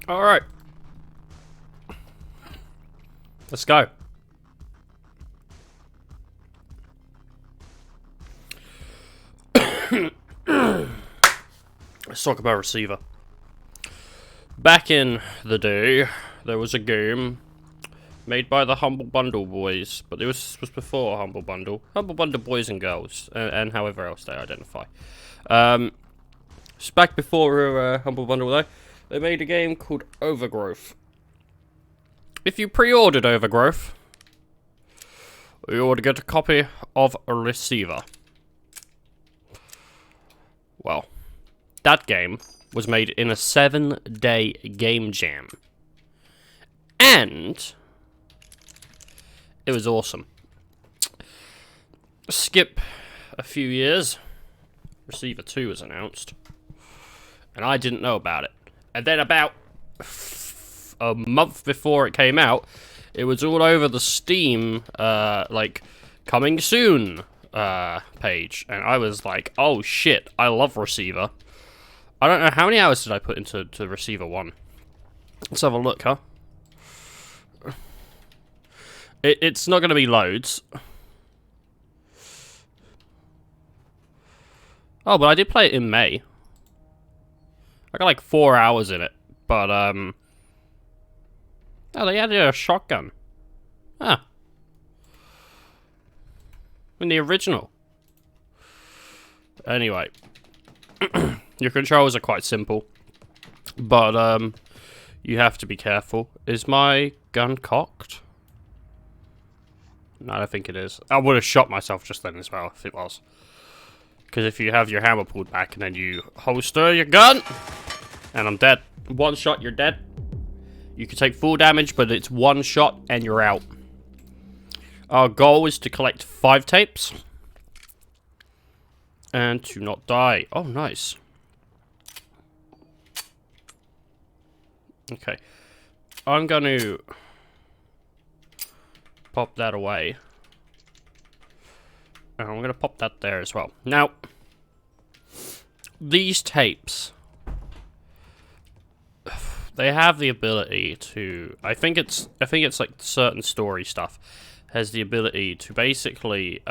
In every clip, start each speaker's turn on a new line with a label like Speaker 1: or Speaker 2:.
Speaker 1: Alright. Let's go. Let's talk about Reciever. Back in the day, there was a game made by the Humble Bundle boys, but it was before Humble Bundle. Humble Bundle boys and girls, and however else they identify. It's back before Humble Bundle though. They made a game called Overgrowth. If you pre-ordered Overgrowth, you would get a copy of a Reciever. Well, that game was made in a 7-day game jam. And it was awesome. Skip a few years, Reciever 2 was announced. And I didn't know about it. And then about a month before it came out, it was all over the Steam, like, coming soon page. And I was like, oh shit, I love Reciever. I don't know, how many hours did I put into Reciever 1? Let's have a look, huh? It's not going to be loads. Oh, but I did play it in May. I got like 4 hours in it, but, oh, they added a shotgun. Ah. In the original. Anyway. Your controls are quite simple. But, you have to be careful. Is my gun cocked? No, I don't think it is. I would have shot myself just then as well, if it was. Because if you have your hammer pulled back and then you holster your gun, and I'm dead. One shot, you're dead. You can take full damage, but it's one shot and you're out. Our goal is to collect 5 tapes. And to not die. Oh, nice. Okay. I'm going to pop that away. And I'm going to pop that there as well. Now, these tapes, they have the ability to, I think it's like certain story stuff has the ability to basically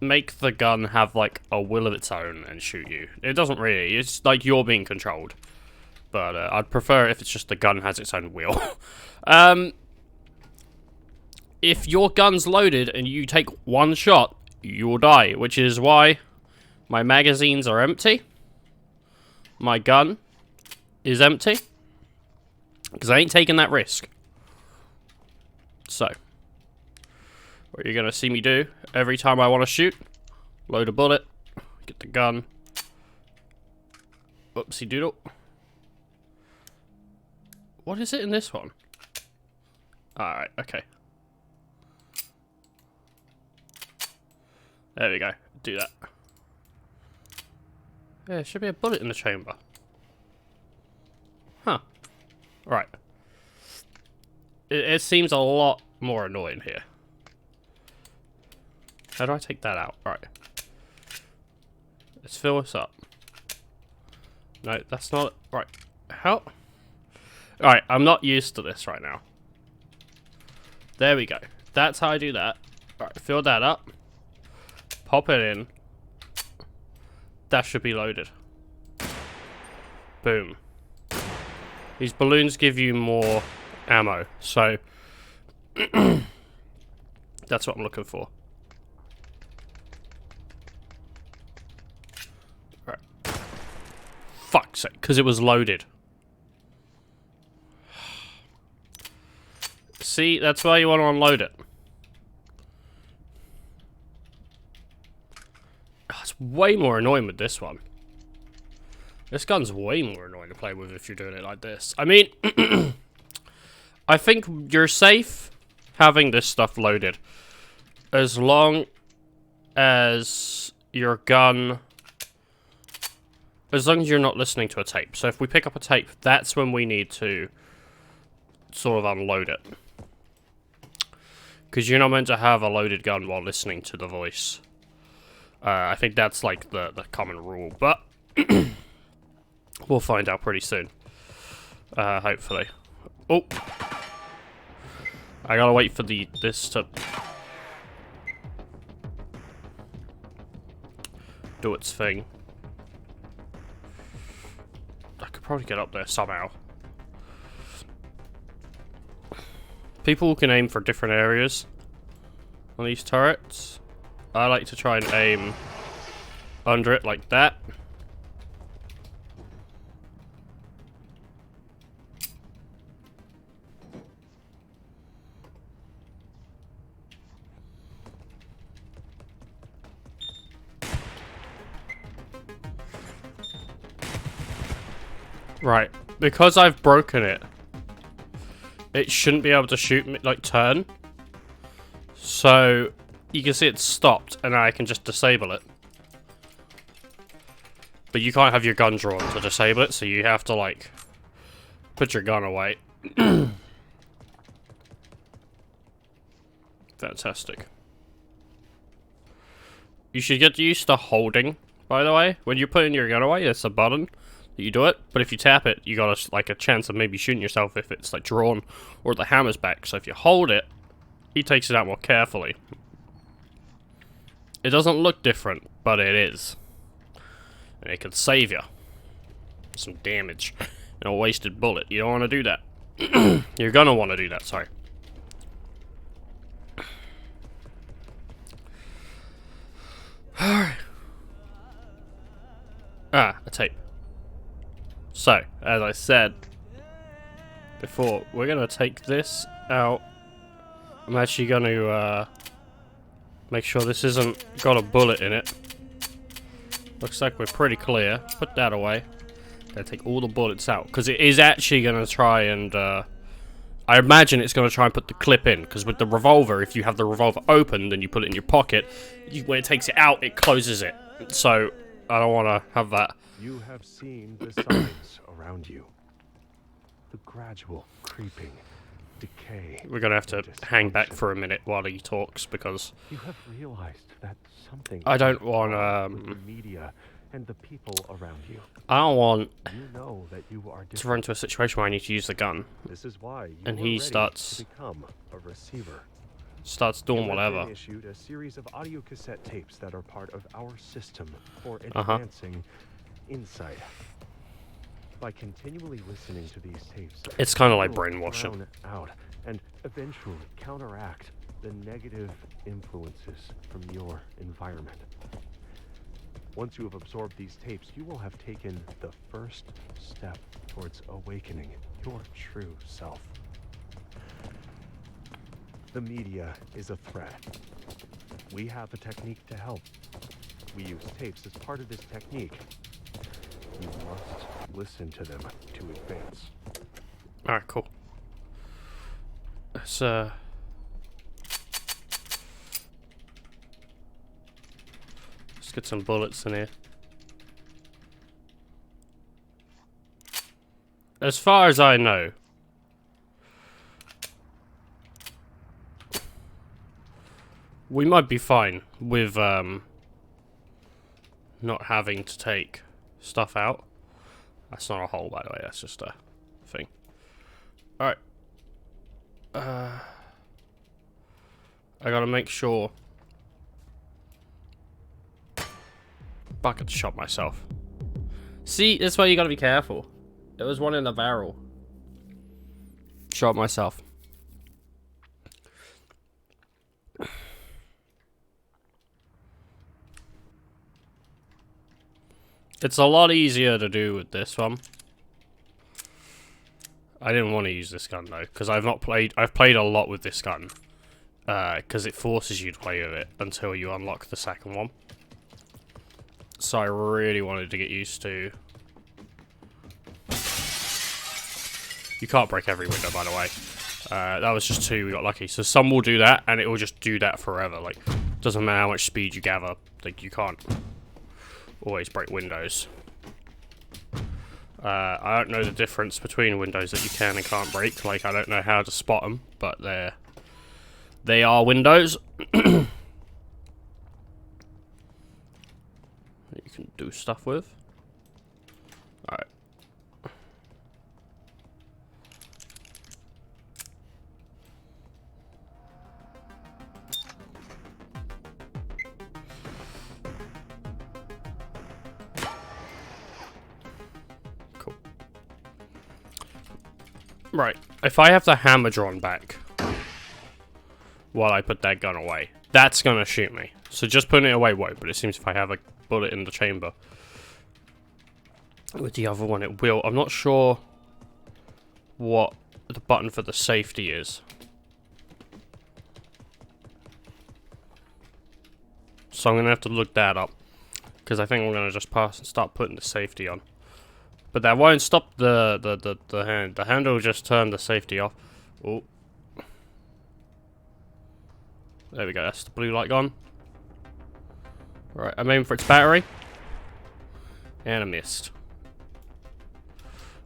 Speaker 1: make the gun have like a will of its own and shoot you. It doesn't really, it's like you're being controlled. But I'd prefer if it's just the gun has its own will. If your gun's loaded and you take one shot, you will die, which is why my magazines are empty. My gun is empty. Because I ain't taking that risk. So, what you're going to see me do every time I want to shoot, load a bullet, get the gun. Oopsie doodle. What is it in this one? Alright, okay. There we go. Do that. Yeah, there should be a bullet in the chamber. Huh. Right. It seems a lot more annoying here. How do I take that out? Right. Let's fill this up. No, that's not... Right. How? Alright, I'm not used to this right now. There we go. That's how I do that. Alright, fill that up. Pop it in. That should be loaded. Boom. These balloons give you more ammo, so that's what I'm looking for. Right. Fuck's sake, because it was loaded. See, that's why you want to unload it. It's way more annoying with this one. This gun's way more annoying to play with if you're doing it like this. I mean, I think you're safe having this stuff loaded. As long as your gun... As long as you're not listening to a tape. So if we pick up a tape, that's when we need to sort of unload it. Because you're not meant to have a loaded gun while listening to the voice. I think that's like the common rule. But We'll find out pretty soon. Hopefully. Oh! I gotta wait for this to do its thing. I could probably get up there somehow. People can aim for different areas on these turrets. I like to try and aim under it like that. Right, because I've broken it, it shouldn't be able to shoot me, like, turn. So, you can see it's stopped, and I can just disable it. But you can't have your gun drawn to disable it, so you have to, like, put your gun away. Fantastic. You should get used to holding, by the way. When you're putting your gun away, it's a button that you do it, but if you tap it, you got like a chance of maybe shooting yourself if it's like drawn or the hammer's back. So if you hold it, he takes it out more carefully. It doesn't look different, but it is. And it can save you some damage and a wasted bullet. You don't want to do that. You're gonna want to do that, sorry. Alright. Ah, a tape. So, as I said before, we're going to take this out. I'm actually going to make sure this isn't got a bullet in it. Looks like we're pretty clear. Put that away. Gonna take all the bullets out, because it is actually going to try and... I imagine it's going to try and put the clip in, because with the revolver, if you have the revolver open, then you put it in your pocket. When it takes it out, it closes it. So, I don't want to have that.
Speaker 2: You have seen the signs around you. The gradual creeping, decay.
Speaker 1: We're gonna have to hang back for a minute while he talks, because
Speaker 2: you have realized that something.
Speaker 1: I don't want
Speaker 2: with the media and the people around you.
Speaker 1: I don't want
Speaker 2: You know that you are
Speaker 1: to run into a situation where I need to use the gun.
Speaker 2: This is why you
Speaker 1: And
Speaker 2: are
Speaker 1: he
Speaker 2: ready
Speaker 1: starts-
Speaker 2: to become a receiver.
Speaker 1: Starts doing
Speaker 2: You have
Speaker 1: whatever.
Speaker 2: been issued a series of audio cassette tapes that are part of our system for
Speaker 1: Uh-huh.
Speaker 2: advancing insight. By continually listening to these tapes,
Speaker 1: It's kind of
Speaker 2: you
Speaker 1: like
Speaker 2: will
Speaker 1: brainwashing.
Speaker 2: drown out and eventually counteract the negative influences from your environment. Once you have absorbed these tapes, you will have taken the first step towards awakening your true self. The media is a threat. We have a technique to help. We use tapes as part of this technique. You must listen to them to advance.
Speaker 1: Alright, cool. Let's get some bullets in here. As far as I know, we might be fine with not having to take stuff out. That's not a hole, by the way, that's just a thing. Alright. I gotta make sure. Bucket shot myself. See, that's why you gotta be careful. There was one in the barrel. Shot myself. It's a lot easier to do with this one. I didn't want to use this gun though, because I've played a lot with this gun. Because it forces you to play with it until you unlock the second one. So I really wanted to get used to... You can't break every window, by the way. That was just 2, we got lucky. So some will do that, and it will just do that forever. Like, doesn't matter how much speed you gather, like, you can't always break windows. I don't know the difference between windows that you can and can't break. Like, I don't know how to spot them, but they are windows. That you can do stuff with. Alright, Right. If I have the hammer drawn back while I put that gun away, that's gonna shoot me. So just putting it away won't, but it seems if I have a bullet in the chamber with the other one, it will. I'm not sure what the button for the safety is. So I'm gonna have to look that up, because I think I'm gonna just pass and start putting the safety on. But that won't stop the hand. The handle will just turn the safety off. Oh. There we go, that's the blue light gone. Right, I'm aiming for its battery. And I missed.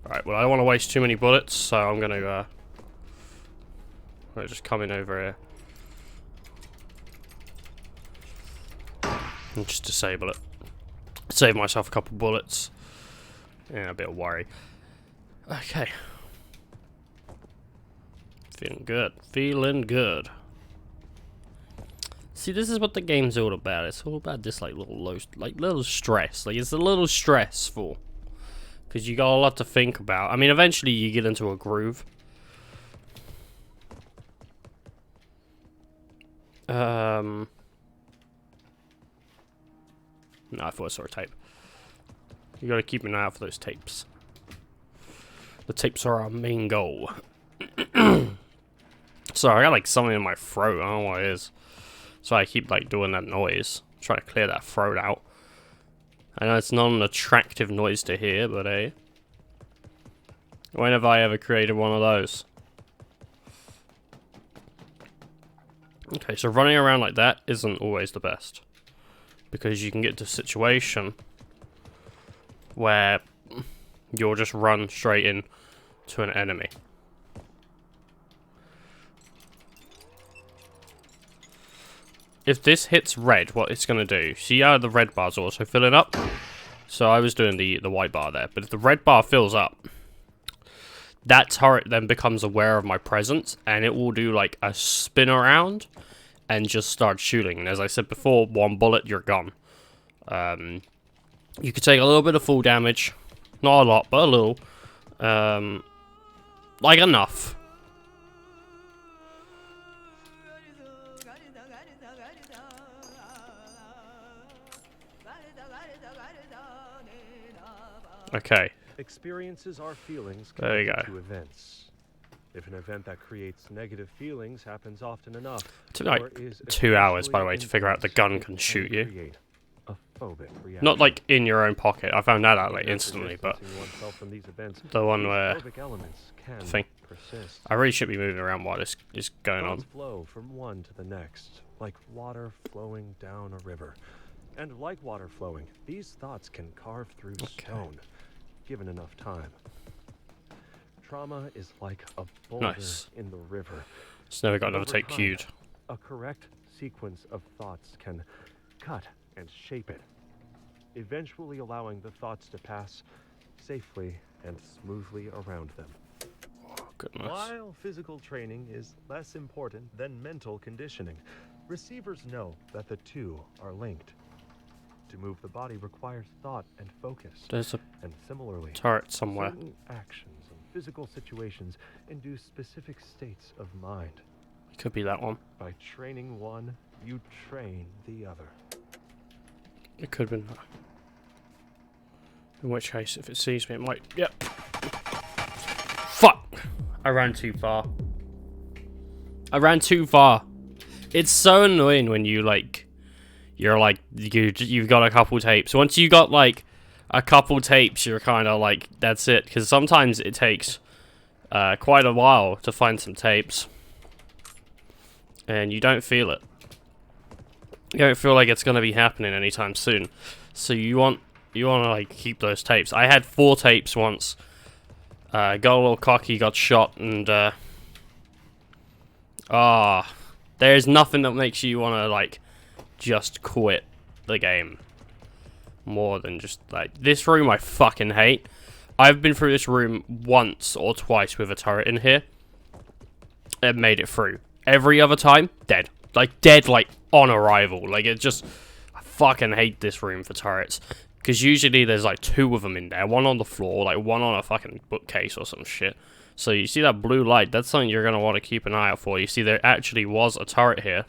Speaker 1: Alright, well I don't want to waste too many bullets, so I'm gonna just come in over here. And just disable it. Save myself a couple bullets. Yeah, a bit of worry. Okay. Feeling good. Feeling good. See, this is what the game's all about. It's all about this like little stress. Like it's a little stressful. Because you got a lot to think about. I mean, eventually you get into a groove. No, I thought I saw a tape. You gotta keep an eye out for those tapes. The tapes are our main goal. Sorry, I got like something in my throat. I don't know what it is. So I keep like doing that noise. Trying to clear that throat out. I know it's not an attractive noise to hear, but hey. When have I ever created one of those? Okay, so running around like that isn't always the best. Because you can get to a situation where you'll just run straight in to an enemy. If this hits red, what it's going to do, see how the red bar's also filling up? So I was doing the white bar there, but if the red bar fills up, that turret then becomes aware of my presence, and it will do like a spin around and just start shooting. And as I said before, one bullet, you're gone. You could take a little bit of full damage. Not a lot, but a little. Like enough. Okay.
Speaker 2: Experiences are feelings
Speaker 1: There you
Speaker 2: connected
Speaker 1: go.
Speaker 2: to events. If an event that creates negative feelings happens often enough,
Speaker 1: It took like
Speaker 2: or is
Speaker 1: 2 hours, by the way, to
Speaker 2: especially
Speaker 1: figure out the
Speaker 2: intense,
Speaker 1: gun
Speaker 2: it
Speaker 1: can shoot you.
Speaker 2: create a phobic reaction.
Speaker 1: Not like in your own pocket. I found that out like
Speaker 2: Even
Speaker 1: instantly, but
Speaker 2: distancing oneself from these events,
Speaker 1: the one
Speaker 2: these
Speaker 1: where
Speaker 2: phobic elements can
Speaker 1: thing.
Speaker 2: persist.
Speaker 1: I really should be moving around while this is going on.
Speaker 2: Thoughts flow from one to the next, like water flowing down a river. And like water flowing, these thoughts can carve through stone, given enough time. Trauma is like a boulder
Speaker 1: Nice.
Speaker 2: in the river.
Speaker 1: It's never got
Speaker 2: And
Speaker 1: another
Speaker 2: over
Speaker 1: tape
Speaker 2: time,
Speaker 1: queued.
Speaker 2: A correct sequence of thoughts can cut and shape it, eventually allowing the thoughts to pass safely and smoothly around them.
Speaker 1: Oh, goodness.
Speaker 2: While physical training is less important than mental conditioning, receivers know that the two are linked. To move the body requires thought and focus.
Speaker 1: There's a
Speaker 2: And similarly,
Speaker 1: turret somewhere.
Speaker 2: certain actions and physical situations induce specific states of mind.
Speaker 1: It could be that one.
Speaker 2: By training one, you train the other.
Speaker 1: It could have been that. In which case, if it sees me, it might... Yep. Fuck! I ran too far. I ran too far. It's so annoying when you, like... You're like... You've got a couple tapes. Once you got, like, a couple tapes, you're kind of like, that's it. Because sometimes it takes quite a while to find some tapes. And you don't feel it. You don't feel like it's going to be happening anytime soon. So you want to like keep those tapes. I had 4 tapes once. Got a little cocky, got shot, and there's nothing that makes you want to like just quit the game more than just like this room. I fucking hate. I've been through this room once or twice with a turret in here and made it through. Every other time, dead. Like dead, like on arrival. Like it just, I fucking hate this room for turrets. Because usually there's like 2 of them in there. One on the floor, like one on a fucking bookcase or some shit. So you see that blue light, that's something you're going to want to keep an eye out for. You see there actually was a turret here.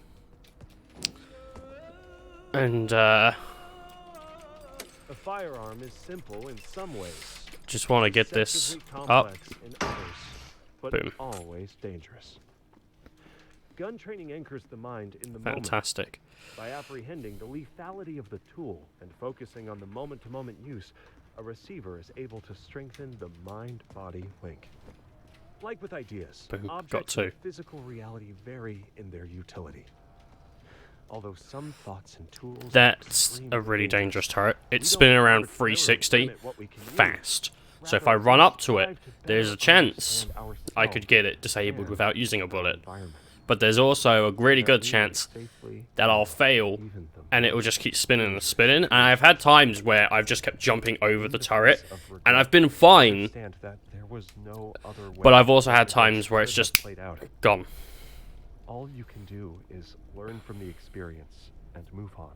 Speaker 1: And
Speaker 2: A firearm is simple in some ways.
Speaker 1: just want to get this
Speaker 2: Excessively
Speaker 1: up.
Speaker 2: complex in others, but
Speaker 1: Boom.
Speaker 2: always dangerous. Gun training anchors the mind in the
Speaker 1: Fantastic.
Speaker 2: moment. By apprehending the lethality of the tool and focusing on the moment-to-moment use, a receiver is able to strengthen the mind-body link. Like with ideas,
Speaker 1: Boom. Got
Speaker 2: objects
Speaker 1: two.
Speaker 2: in physical reality vary in their utility. Although some thoughts and tools
Speaker 1: That's a really dangerous turret. It's spinning around 360 fast. So if I run up to it, there's a chance I could get it disabled without using a bullet. But there's also a really good chance that I'll fail and it will just keep spinning and spinning. And I've had times where I've just kept jumping over the turret and I've been fine. But I've also had times where it's just gone.
Speaker 2: All you can do is learn from the experience and move on.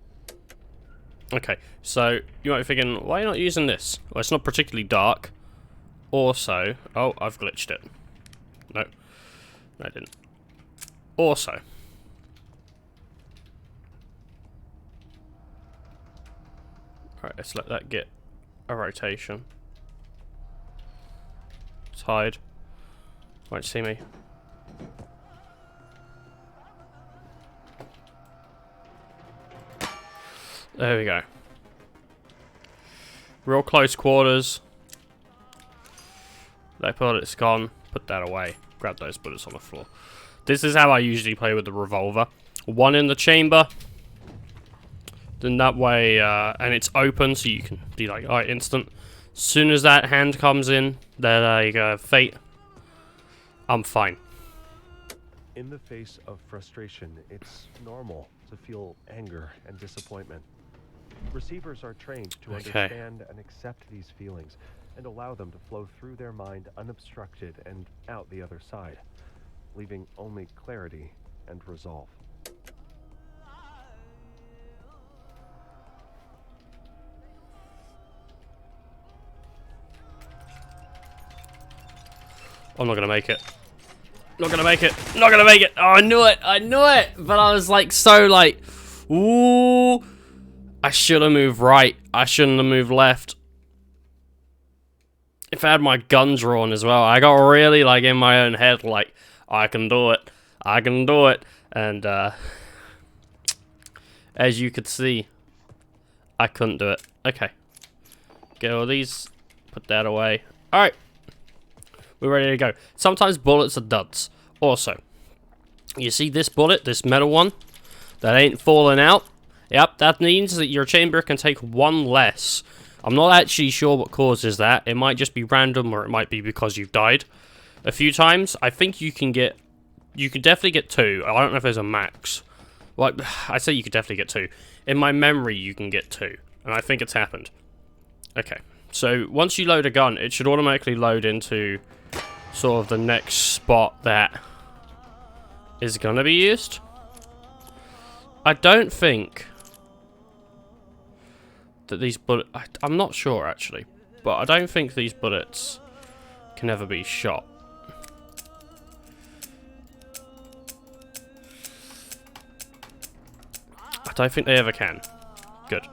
Speaker 1: Okay, so you might be thinking, why are you not using this? Well, it's not particularly dark. Also, oh, I've glitched it. No, I didn't. Also, alright, let's let that get a rotation. It's hide. Won't see me. There we go. Real close quarters. That bullet's gone. Put that away. Grab those bullets on the floor. This is how I usually play with the revolver. One in the chamber. Then that way, and it's open, so you can be like, alright, instant. As soon as that hand comes in, there you go, fate. I'm fine.
Speaker 2: In the face of frustration, it's normal to feel anger and disappointment. Receivers are trained to understand and accept these feelings and allow them to flow through their mind unobstructed and out the other side, leaving only clarity and resolve.
Speaker 1: I'm not gonna make it. Not gonna make it. Not gonna make it. Oh, I knew it. I knew it. But I was like, so like, ooh. I should have moved right. I shouldn't have moved left. If I had my gun drawn as well, I got really like in my own head, like, I can do it. I can do it. And as you could see, I couldn't do it. Okay. Get all these. Put that away. Alright. We're ready to go. Sometimes bullets are duds. Also, you see this bullet, this metal one, that ain't falling out? Yep, that means that your chamber can take one less. I'm not actually sure what causes that. It might just be random, or it might be because you've died a few times. I think you can definitely get two. I don't know if there's a max. Well, I say you could definitely get two. In my memory, you can get two, and I think it's happened. Okay, so once you load a gun, it should automatically load into sort of the next spot that is gonna be used. I don't think that these bullets... I'm not sure, actually. But I don't think these bullets can ever be shot. I don't think they ever can. Good.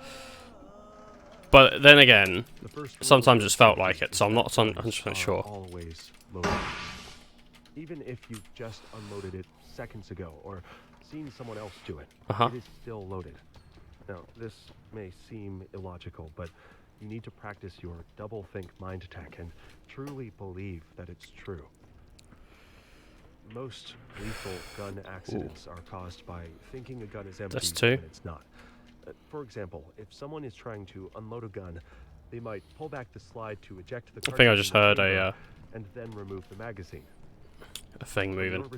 Speaker 1: But then again, sometimes it's felt like it, so I'm not 100% sure.
Speaker 2: Always loaded. Even if you've just unloaded it seconds ago, or seen someone else do it, it is still loaded. Now, this may seem illogical, but you need to practice your double-think mind attack and truly believe that it's true. Most lethal gun accidents are caused by thinking a gun is empty when it's not. For example, if someone is trying to unload a gun, they might pull back the slide to eject the cartridge.
Speaker 1: I think I just heard a
Speaker 2: and then remove the magazine.
Speaker 1: A thing moving.
Speaker 2: Of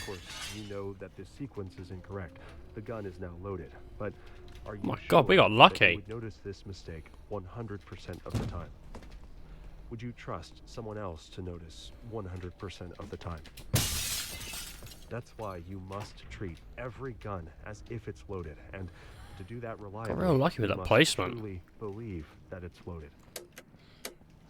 Speaker 2: course, you know that this sequence is incorrect. The gun is now loaded, but are you
Speaker 1: my God, we got lucky.
Speaker 2: You would notice this mistake 100% of the time? Would you trust someone else to notice 100% of the time? That's why you must treat every gun as if it's loaded, and to do that reliably,
Speaker 1: got real lucky with that placement.
Speaker 2: Truly believe that it's loaded.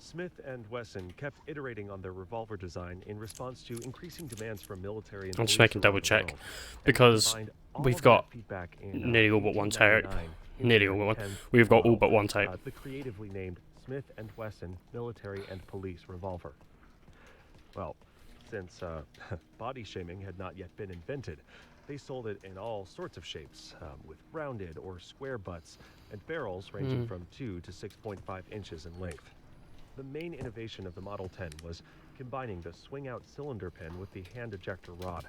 Speaker 2: Smith and Wesson kept iterating on their revolver design in response to increasing demands from military and
Speaker 1: I'm just
Speaker 2: police
Speaker 1: making
Speaker 2: around
Speaker 1: double
Speaker 2: the
Speaker 1: check,
Speaker 2: world, and
Speaker 1: because
Speaker 2: combined all
Speaker 1: we've
Speaker 2: of
Speaker 1: got
Speaker 2: that feedback in,
Speaker 1: nearly all but one tape.
Speaker 2: 1899
Speaker 1: Nearly
Speaker 2: into
Speaker 1: all
Speaker 2: their
Speaker 1: but one.
Speaker 2: 10th
Speaker 1: We've got all
Speaker 2: model,
Speaker 1: but one tape.
Speaker 2: the creatively named Smith and Wesson Military and Police Revolver. Well, since body shaming had not yet been invented, they sold it in all sorts of shapes, with rounded or square butts and barrels ranging from 2 to 6.5 inches in length. The main innovation of the Model 10 was combining the swing-out cylinder pin with the hand ejector rod,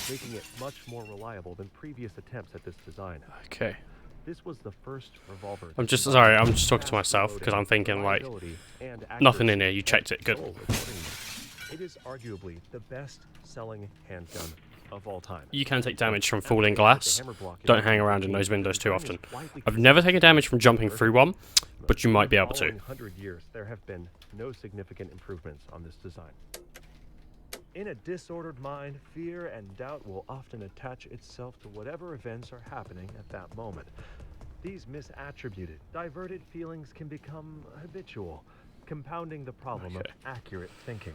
Speaker 2: making it much more reliable than previous attempts at this design.
Speaker 1: Okay.
Speaker 2: This was the first revolver.
Speaker 1: I'm just sorry. I'm just talking to myself because I'm thinking like nothing in here. You checked it. Good.
Speaker 2: It is arguably the best-selling handgun of all time.
Speaker 1: You can take damage from falling glass. Don't hang around in those windows too often. I've never taken damage from jumping through one, but you might be able to.
Speaker 2: In 100 years, there have been no significant improvements on this design. In a disordered mind, fear and doubt will often attach itself to whatever events are happening at that moment. These misattributed, diverted feelings can become habitual, compounding the problem of accurate thinking.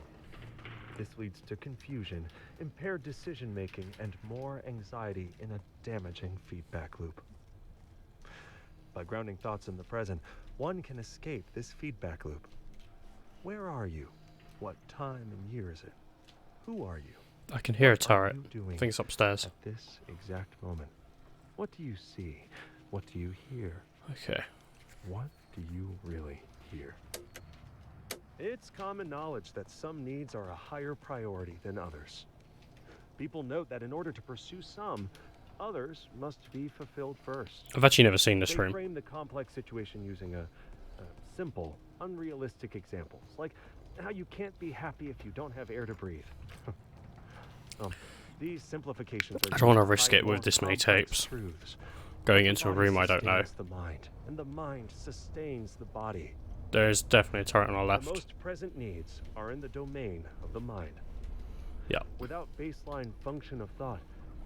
Speaker 2: This leads to confusion, impaired decision-making, and more anxiety in a damaging feedback loop. By grounding thoughts in the present, one can escape this feedback loop. Where are you? What time and year is it? Who are you?
Speaker 1: I can hear a
Speaker 2: What are
Speaker 1: turret.
Speaker 2: you doing
Speaker 1: I think it's upstairs.
Speaker 2: at this exact moment? What do you see? What do you hear?
Speaker 1: Okay.
Speaker 2: What do you really hear? It's common knowledge that some needs are a higher priority than others. People note that in order to pursue some, others must be fulfilled first.
Speaker 1: I've actually never seen this
Speaker 2: They
Speaker 1: room.
Speaker 2: frame the complex situation using a simple, unrealistic examples, like how you can't be happy if you don't have air to breathe. These simplifications are
Speaker 1: I don't want to
Speaker 2: used
Speaker 1: risk
Speaker 2: by
Speaker 1: it with
Speaker 2: more
Speaker 1: this many
Speaker 2: complex
Speaker 1: tapes.
Speaker 2: truths.
Speaker 1: Going
Speaker 2: The
Speaker 1: into a
Speaker 2: body
Speaker 1: room I don't know.
Speaker 2: sustains the mind, and the mind sustains the body.
Speaker 1: There's definitely a turret on our
Speaker 2: The
Speaker 1: left.
Speaker 2: most present needs are in the domain of the mind.
Speaker 1: Yeah.
Speaker 2: Without baseline function of thought,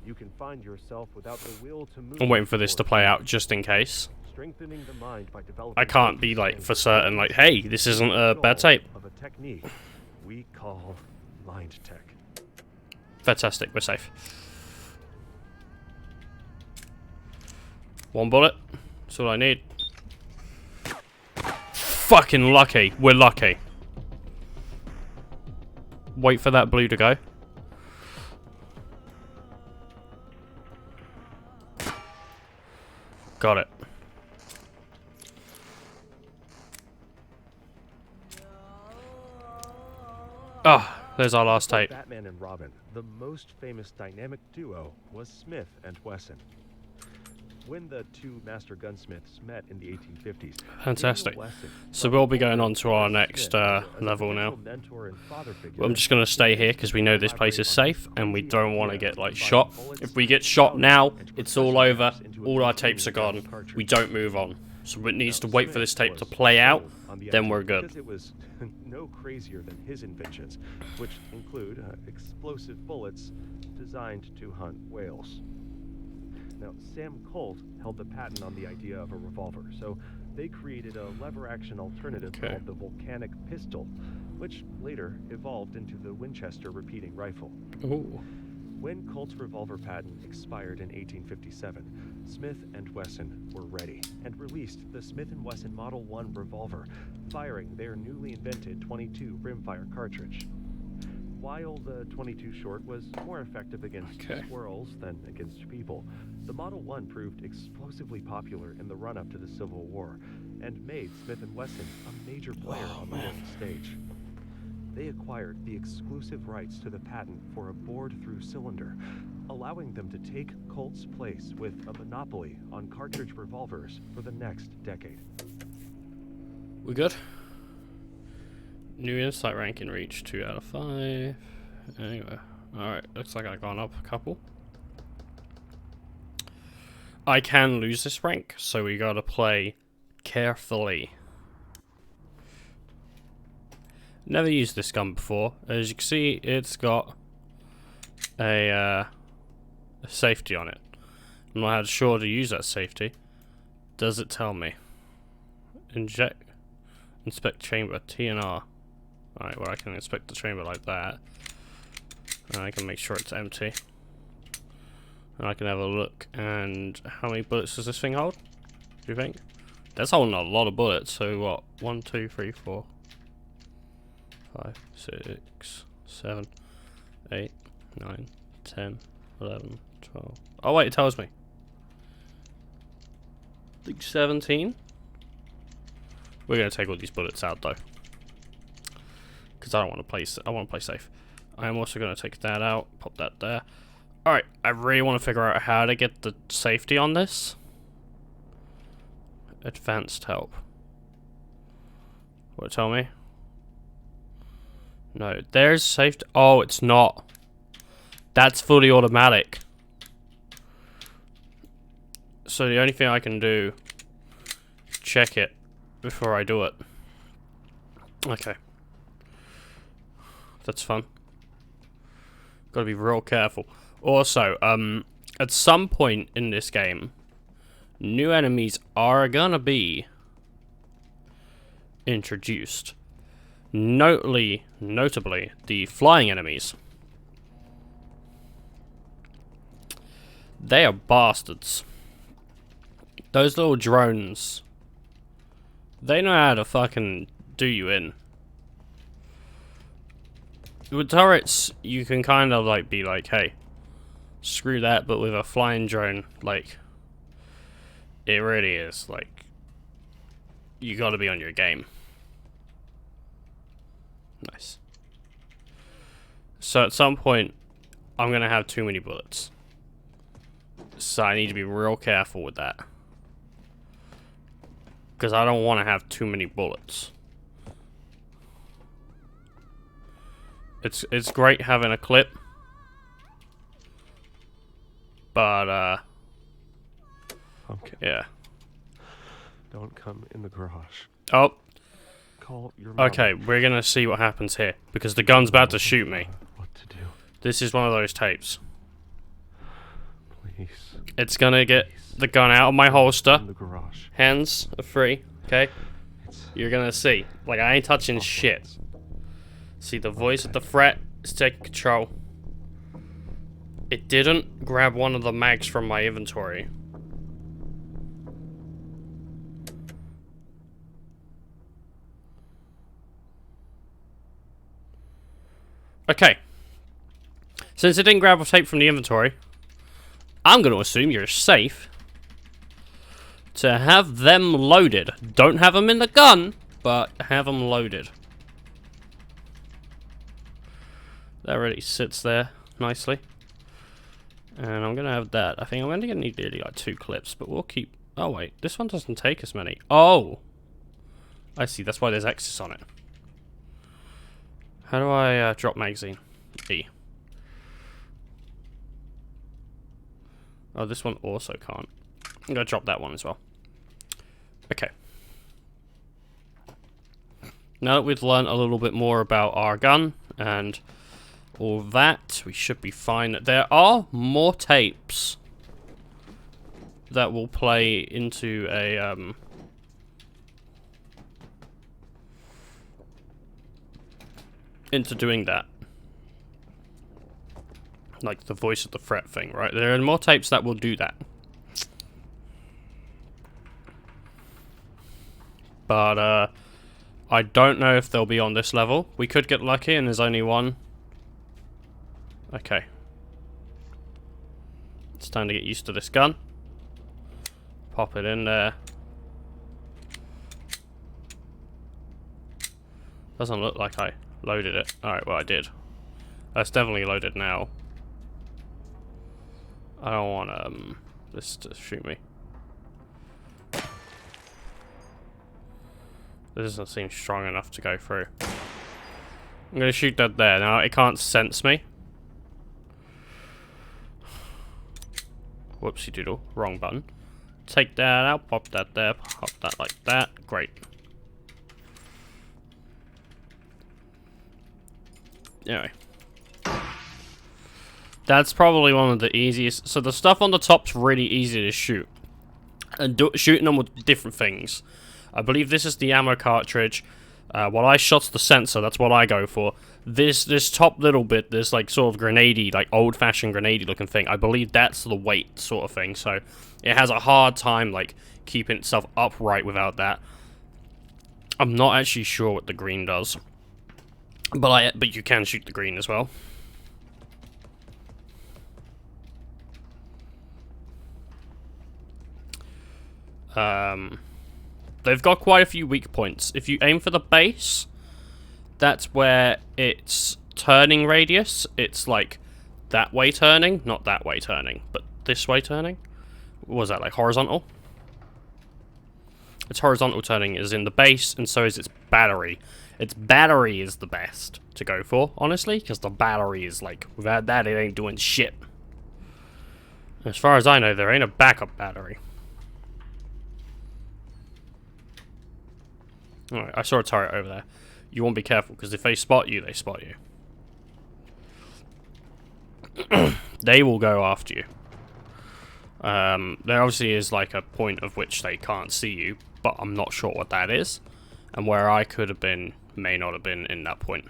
Speaker 2: you can find yourself without the will to move.
Speaker 1: I'm waiting for this to
Speaker 2: forward.
Speaker 1: play out just in case.
Speaker 2: Strengthening the mind by developing
Speaker 1: I can't be like for certain like, hey, this isn't a bad tape.
Speaker 2: of a technique we call mind tech.
Speaker 1: Fantastic, we're safe. One bullet. That's all I need. Fucking lucky. We're lucky. Wait for that blue to go. Got it. Ah, there's our last tape.
Speaker 2: Batman and Robin, the most famous dynamic duo was Smith and Wesson. When the two master gunsmiths met in the 1850s,
Speaker 1: Fantastic.
Speaker 2: Wesson
Speaker 1: So we'll be going on to our next level now.
Speaker 2: mentor and father figure.
Speaker 1: I'm just going to stay here because we know this place is safe and we don't want to get like shot. If we get shot now, it's all over. All our tapes are gone. We don't move on. So it needs to wait for this tape to play out, then we're good.
Speaker 2: Because it was no crazier than his inventions, which include explosive bullets designed to hunt whales. Now, Sam Colt held the patent on the idea of a revolver, so they created a lever-action alternative called the volcanic pistol, which later evolved into the Winchester repeating rifle.
Speaker 1: Ooh.
Speaker 2: When Colt's revolver patent expired in 1857, Smith and Wesson were ready and released the Smith & Wesson Model 1 revolver, firing their newly invented .22 rimfire cartridge. While the .22 short was more effective against squirrels than against people, the Model 1 proved explosively popular in the run-up to the Civil War and made Smith & Wesson a major player on the world stage. They acquired the exclusive rights to the patent for a bored-through cylinder, allowing them to take Colt's place with a monopoly on cartridge revolvers for the next decade.
Speaker 1: We good? New insight ranking reached 2 out of 5. Anyway, alright, looks like I've gone up a couple. I can lose this rank, so we gotta play carefully. Never used this gun before. As you can see, it's got a safety on it. I'm not sure to use that safety. Does it tell me? Inject. Inspect chamber, TNR. Alright, well I can inspect the chamber like that. And I can make sure it's empty. And I can have a look. And how many bullets does this thing hold? Do you think? That's holding a lot of bullets. So what? 1, 2, 3, 4, 5, 6, 7, 8, 9, 10, 11, 12. Oh wait, it tells me. I think 17. We're gonna take all these bullets out though, because I don't want to play. I want to play safe. I am also gonna take that out. Pop that there. All right. I really want to figure out how to get the safety on this. Advanced help. What, tell me? No, there's safety. Oh, it's not. That's fully automatic. So the only thing I can do is check it before I do it. Okay. That's fun. Gotta be real careful. Also, at some point in this game, new enemies are gonna be introduced. Notably, the flying enemies. They are bastards. Those little drones, they know how to fucking do you in. With turrets, you can kind of like be like, hey, screw that, but with a flying drone, like, it really is, like, you gotta be on your game. Nice. So at some point, I'm gonna have too many bullets. So I need to be real careful with that. Because I don't want to have too many bullets. It's great having a clip. But,
Speaker 2: Okay.
Speaker 1: yeah.
Speaker 2: Don't come in the garage.
Speaker 1: Oh.
Speaker 2: Call your mom.
Speaker 1: Okay, we're gonna see what happens here. Because the gun's about to shoot me.
Speaker 2: What to do?
Speaker 1: This is one of those tapes.
Speaker 2: Please.
Speaker 1: It's gonna get the gun out of my holster.
Speaker 2: In the garage.
Speaker 1: Hands are free, okay?
Speaker 2: It's
Speaker 1: You're gonna see. Like, I ain't touching shit. See, the voice at the threat is taking control. It didn't grab one of the mags from my inventory. Okay. Since it didn't grab a tape from the inventory, I'm going to assume you're safe to have them loaded. Don't have them in the gun, but have them loaded. That already sits there nicely. And I'm going to have that. I think I'm only going to need nearly like 2 clips, but we'll keep... Oh, wait. This one doesn't take as many. Oh! I see. That's why there's X's on it. How do I drop magazine? E. Oh, this one also can't. I'm going to drop that one as well. Okay. Now that we've learned a little bit more about our gun and all that, we should be fine. There are more tapes that will play into a into doing that. Like the voice of the threat thing, right? There are more tapes that will do that. But I don't know if they'll be on this level. We could get lucky and there's only one. Okay. It's time to get used to this gun. Pop it in there. Doesn't look like I loaded it. Alright, well I did. That's definitely loaded now. I don't want this to shoot me. This doesn't seem strong enough to go through. I'm gonna shoot that there. Now it can't sense me. Whoopsie doodle. Wrong button. Take that out, pop that there, pop that like that. Great. Anyway. That's probably one of the easiest. So the stuff on the top's really easy to shoot. And shooting them with different things. I believe this is the ammo cartridge. While I shot the sensor, that's what I go for. This top little bit, this like sort of grenadey, like old-fashioned grenadey looking thing, I believe that's the weight sort of thing. So it has a hard time like keeping itself upright without that. I'm not actually sure what the green does, but you can shoot the green as well. They've got quite a few weak points. If you aim for the base, that's where its turning radius, it's like that way turning, not that way turning, but this way turning. What was that, like horizontal? Its horizontal turning is in the base, and so is its battery. Its battery is the best to go for, honestly, because the battery is like, without that, it ain't doing shit. As far as I know, there ain't a backup battery. Alright, I saw a turret over there. You want to be careful, because if they spot you, they spot you. They will go after you. There obviously is like a point of which they can't see you, but I'm not sure what that is. And where I could have been, may not have been in that point.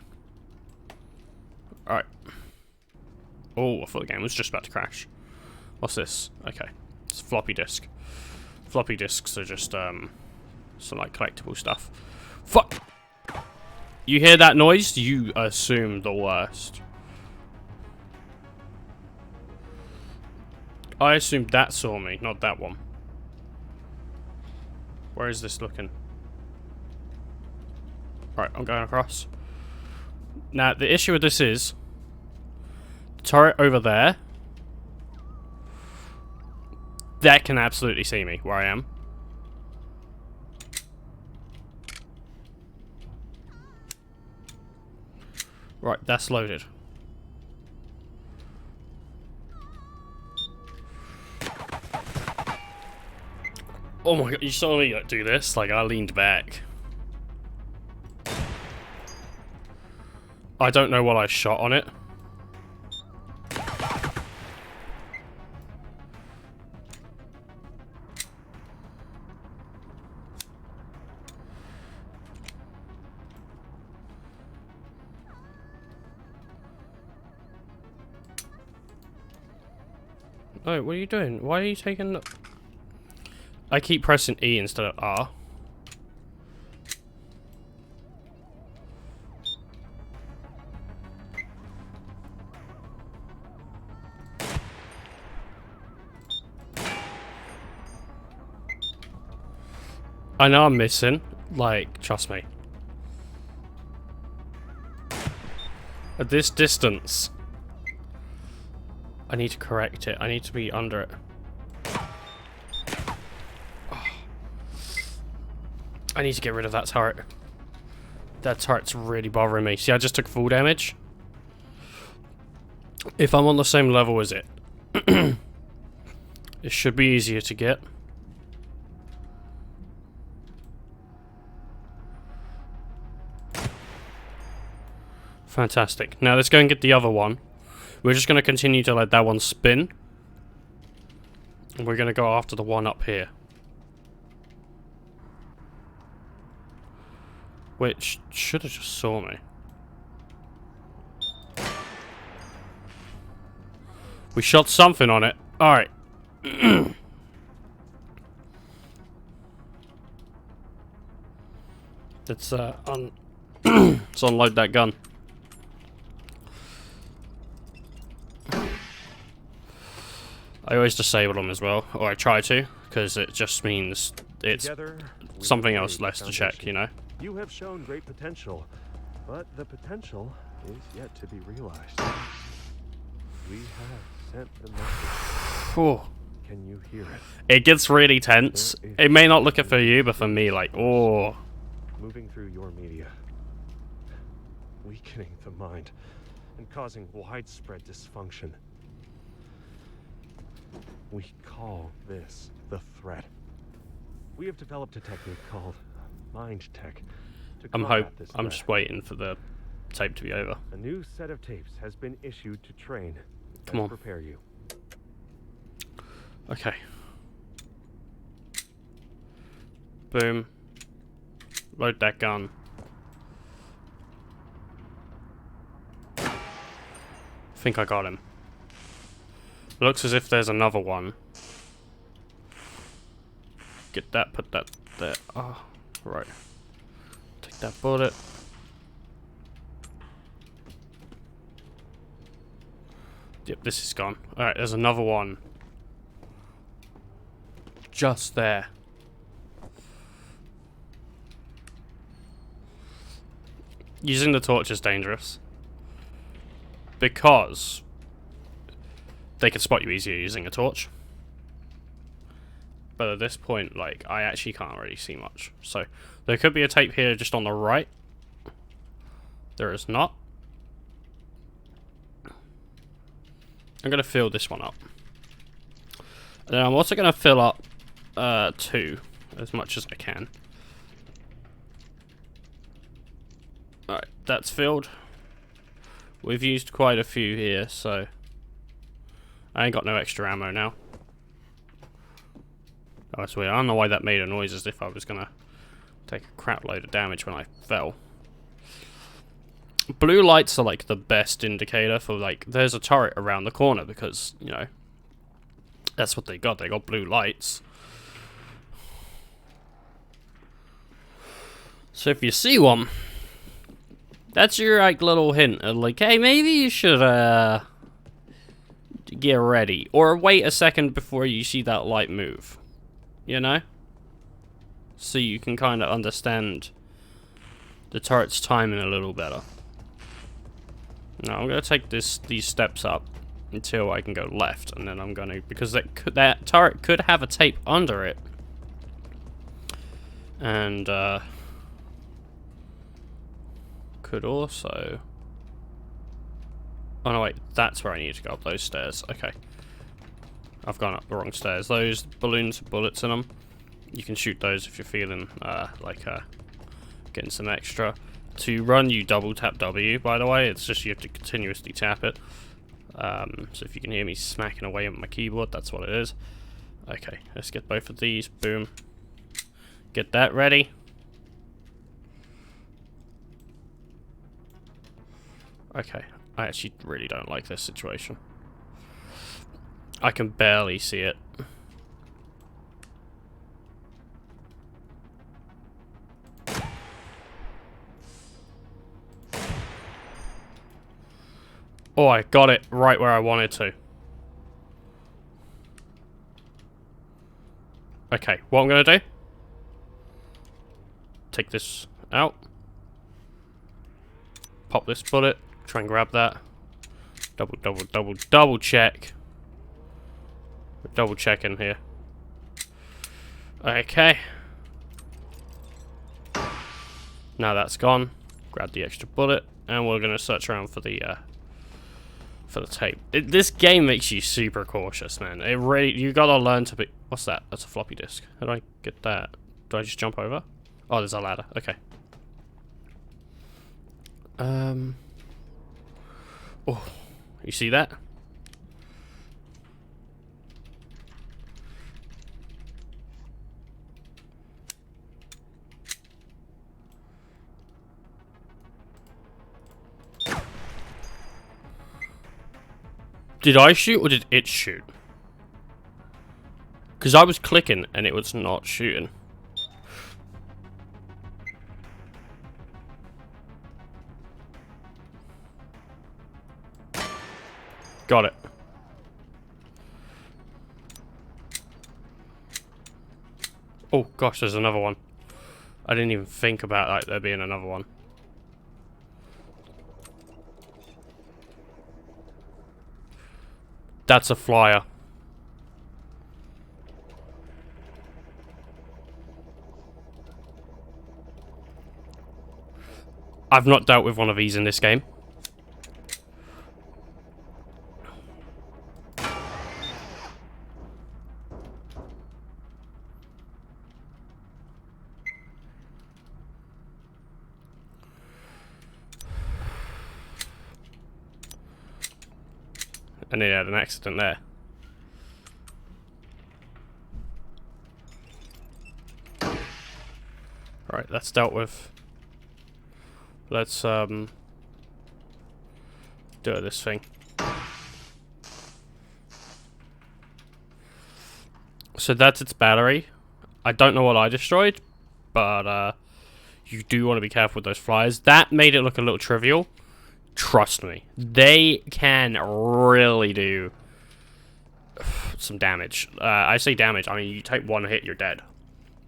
Speaker 1: Alright. Oh, I thought the game was just about to crash. What's this? Okay. It's a floppy disk. Floppy disks are just, some like collectible stuff. Fuck! You hear that noise? You assume the worst. I assumed that saw me, not that one. Where is this looking? Right, I'm going across. Now, the issue with this is the turret over there. That can absolutely see me where I am. Right, that's loaded. Oh my god, you saw me do this? Like, I leaned back. I don't know what I shot on it. Oh, what are you doing? Why are you taking the... I keep pressing E instead of R. I know I'm missing. Like, trust me. At this distance, I need to correct it. I need to be under it. Oh. I need to get rid of that turret. That turret's really bothering me. See, I just took full damage. If I'm on the same level as it, it should be easier to get. Fantastic. Now let's go and get the other one. We're just going to continue to let that one spin. And we're going to go after the one up here. Which should have just saw me. We shot something on it. Alright. Let's let's unload that gun. I always disable them as well, or I try to, because it just means it's something else less to check, you know?
Speaker 2: You have shown great potential, but the potential is yet to be realized. We have sent the message.
Speaker 1: Oh.
Speaker 2: Can you hear it?
Speaker 1: It gets really tense. It may not look it for you, but for me, like, oh.
Speaker 2: Moving through your media, weakening the mind, and causing widespread dysfunction. We call this the threat. We have developed a technique called mind tech to combat this threat.
Speaker 1: I'm just waiting for the tape to be over.
Speaker 2: A new set of tapes has been issued to train
Speaker 1: Come on.
Speaker 2: prepare you.
Speaker 1: Okay. Boom. Load that gun. I think I got him. Looks as if there's another one. Get that, put that there. Oh, right. Take that bullet. Yep, this is gone. Alright, there's another one. Just there. Using the torch is dangerous. Because they can spot you easier using a torch. But at this point, like, I actually can't really see much. So, there could be a tape here just on the right. There is not. I'm going to fill this one up. And then I'm also going to fill up 2 as much as I can. Alright, that's filled. We've used quite a few here, so I ain't got no extra ammo now. Oh, that's weird. I don't know why that made a noise as if I was gonna take a crap load of damage when I fell. Blue lights are like the best indicator for like there's a turret around the corner because, you know, that's what they got. They got blue lights. So if you see one, that's your like little hint of like, hey, maybe you should get ready or wait a second before you see that light move. You know? So you can kind of understand the turret's timing a little better. Now I'm going to take these steps up until I can go left, and then I'm going to, because that turret could have a tape under it. And could also... Oh no, wait, that's where I need to go up those stairs. Okay. I've gone up the wrong stairs. Those balloons with bullets in them, you can shoot those if you're feeling getting some extra. To run, you double tap W, by the way. It's just you have to continuously tap it. So if you can hear me smacking away on my keyboard, that's what it is. Okay, let's get both of these. Boom. Get that ready. Okay, I actually really don't like this situation. I can barely see it. Oh, I got it right where I wanted to. Okay, what I'm going to do? Take this out. Pop this bullet. Try and grab that. Double check. Double checking here. Okay. Now that's gone. Grab the extra bullet, and we're gonna search around for the tape. This game makes you super cautious, man. It really, you gotta learn to be. What's that? That's a floppy disk. How do I get that? Do I just jump over? Oh, there's a ladder. Okay. Oh, you see that? Did I shoot or did it shoot? Because I was clicking and it was not shooting. Got it. Oh gosh, there's another one. I didn't even think about like there being another one. That's a flyer. I've not dealt with one of these in this game. I nearly had an accident there. Right. Right, that's dealt with. Let's do this thing. So that's its battery. I don't know what I destroyed, but you do want to be careful with those flyers. That made it look a little trivial. Trust me, they can really do some damage. I say damage, I mean you take one hit, you're dead.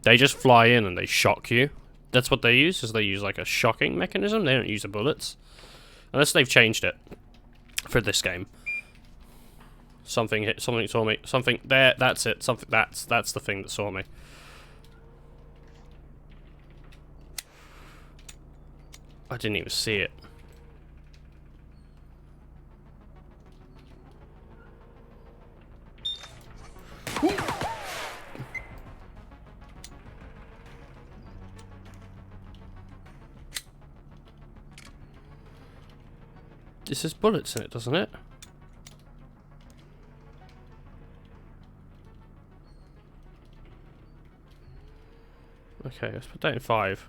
Speaker 1: They just fly in and they shock you. That's what they use, is they use like a shocking mechanism. They don't use the bullets. Unless they've changed it for this game. Something hit, something saw me. Something there, that's it. Something that's the thing that saw me. I didn't even see it. This has bullets in it, doesn't it? Okay, let's put that in 5.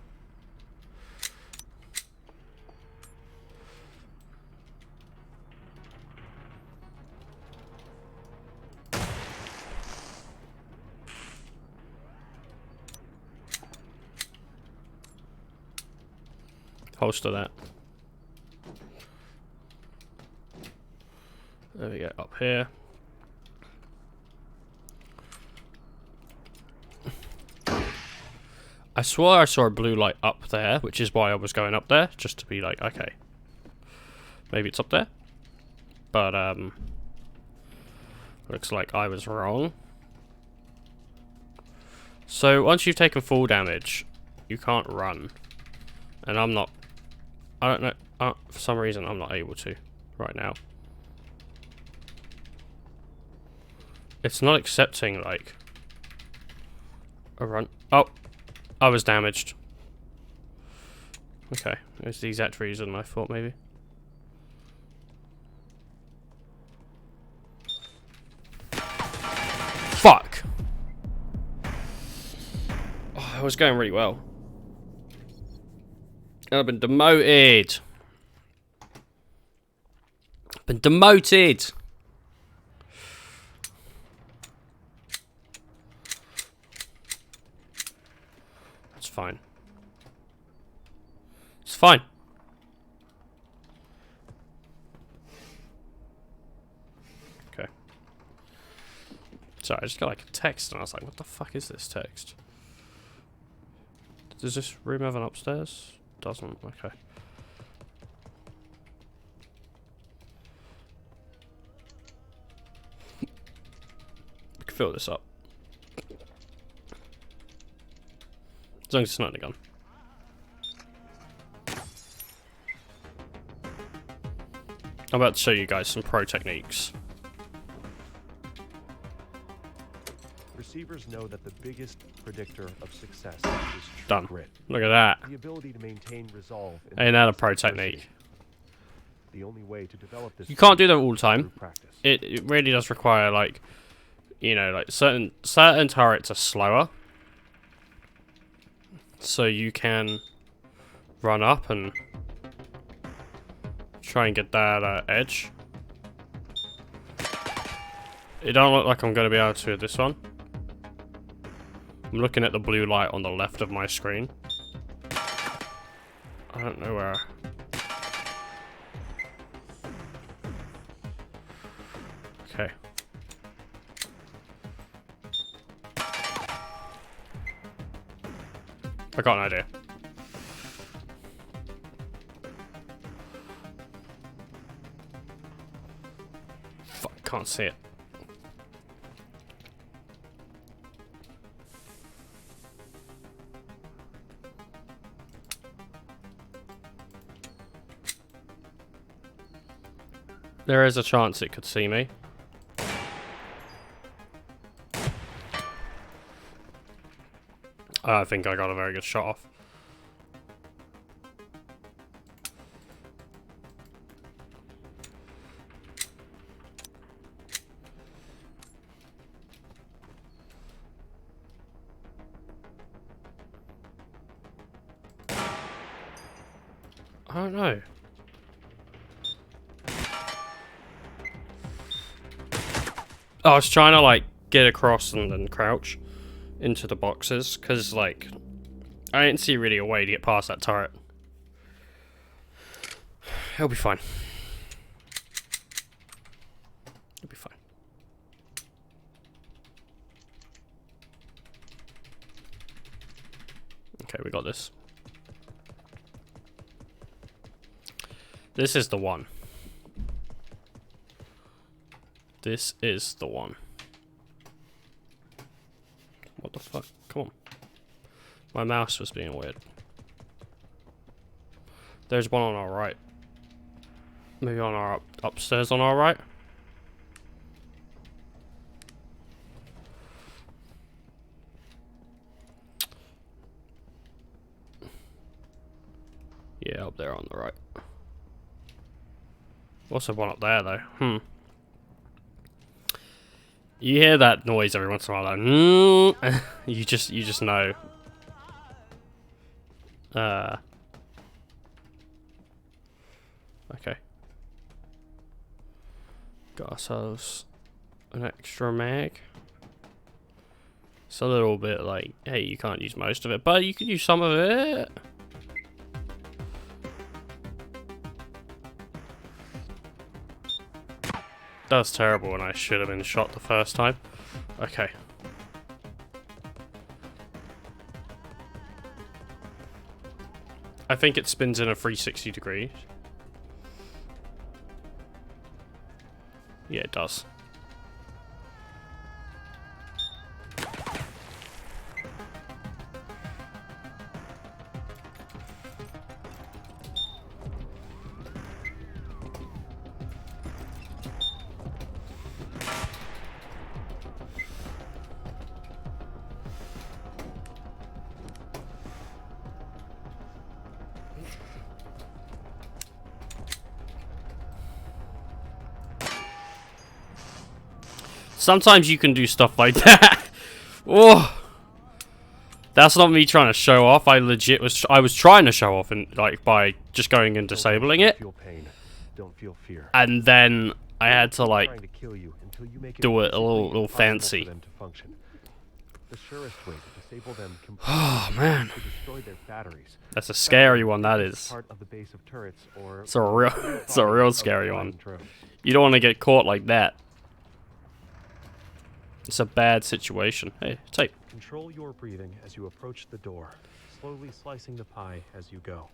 Speaker 1: Holster that. There we go, up here. I swore I saw a blue light up there, which is why I was going up there, just to be like, okay. Maybe it's up there. But, looks like I was wrong. So, once you've taken full damage, you can't run. And I'm not... I don't know, for some reason I'm not able to right now. It's not accepting, like, a run. Oh, I was damaged. Okay, it's the exact reason I thought maybe. Fuck! Oh, it was going really well. I've been demoted! Been demoted! It's fine. It's fine. Okay. Sorry, I just got like a text and I was like, what the fuck is this text? Does this room have an upstairs? Doesn't. Okay. We can fill this up. As long as it's not in a gun. I'm about to show you guys some pro techniques.
Speaker 2: Receivers know that the biggest predictor of success is true
Speaker 1: Done.
Speaker 2: grit.
Speaker 1: Look at that.
Speaker 2: The ability to maintain resolve.
Speaker 1: Ain't that a pro technique?
Speaker 2: The only way to develop this.
Speaker 1: You can't do that all the time.
Speaker 2: Practice.
Speaker 1: It really does require, like, you know, like certain turrets are slower. So you can run up and try and get that edge. It don't look like I'm going to be able to with this one. I'm looking at the blue light on the left of my screen. I don't know where. Okay. I got an idea. Fuck, can't see it. There is a chance it could see me. I think I got a very good shot off. don't know. I was trying to like get across and then crouch into the boxes because like I didn't see really a way to get past that turret. It'll be fine. It'll be fine. Okay, we got this. This is the one. This is the one. What the fuck? Come on. My mouse was being weird. There's one on our right. Maybe on our upstairs on our right. Yeah, up there on the right. Also one up there though. You hear that noise every once in a while, like, you just know. Okay. Got ourselves an extra mag. It's a little bit like, hey, you can't use most of it, but you can use some of it. That was terrible and I should have been shot the first time. Okay. I think it spins in a 360 degrees. Yeah, it does. Sometimes you can do stuff like that. Oh, that's not me trying to show off. I was trying to show off and like by just going and disabling it.
Speaker 2: Don't feel fear.
Speaker 1: And then I had to like do it a little fancy.
Speaker 2: The surest way to disable them
Speaker 1: Oh man,
Speaker 2: to destroy their batteries.
Speaker 1: that's a scary one. That is.
Speaker 2: Part of the base of turrets or
Speaker 1: It's a real scary one. You don't want to get caught like that. It's a bad situation. Hey, tape.
Speaker 2: Control your breathing as you approach the door, slowly slicing the pie as you go.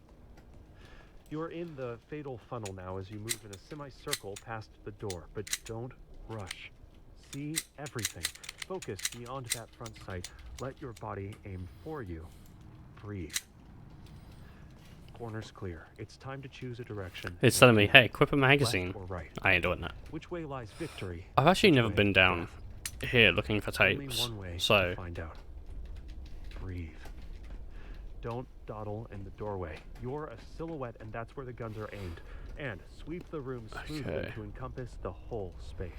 Speaker 2: You're in the fatal funnel now as you move in a semicircle past the door, but don't rush. See everything. Focus beyond that front sight. Let your body aim for you. Breathe. Corners clear. It's time to choose a direction.
Speaker 1: It's telling me, hey, equip a magazine.
Speaker 2: Left or right?
Speaker 1: I ain't doing that.
Speaker 2: Which way lies victory?
Speaker 1: I've actually
Speaker 2: Which
Speaker 1: never
Speaker 2: way
Speaker 1: been down
Speaker 2: death?
Speaker 1: here looking for
Speaker 2: Only
Speaker 1: tapes,
Speaker 2: one way
Speaker 1: so
Speaker 2: to find out. Breathe. Don't dawdle in the doorway. You're a silhouette, and that's where the guns are aimed. And sweep the room smoothly
Speaker 1: Okay.
Speaker 2: to encompass the whole space.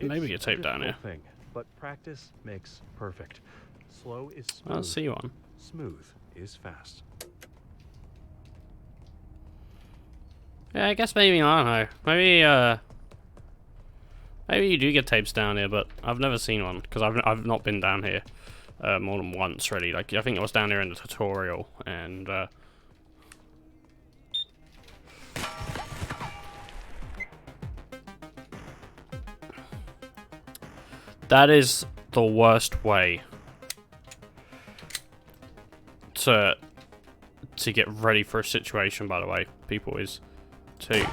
Speaker 1: maybe
Speaker 2: It's
Speaker 1: get tape
Speaker 2: a
Speaker 1: down here.
Speaker 2: difficult thing, but practice makes perfect. Slow is
Speaker 1: I don't
Speaker 2: smooth.
Speaker 1: see one.
Speaker 2: Smooth is fast.
Speaker 1: Yeah, I guess maybe, I don't know. Maybe you do get tapes down here, but I've never seen one because I've not been down here more than once really. Like I think I was down here in the tutorial and that is the worst way to get ready for a situation, by the way, people, is to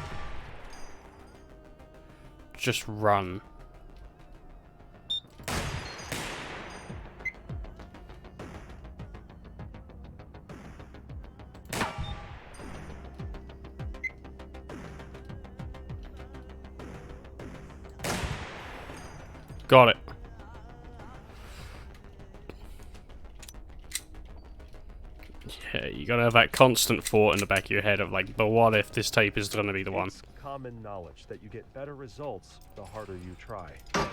Speaker 1: just run. Got it. Yeah, you gotta have that constant thought in the back of your head of like, but what if this tape is gonna be the one?
Speaker 2: It's common knowledge that you get better results the harder you try. But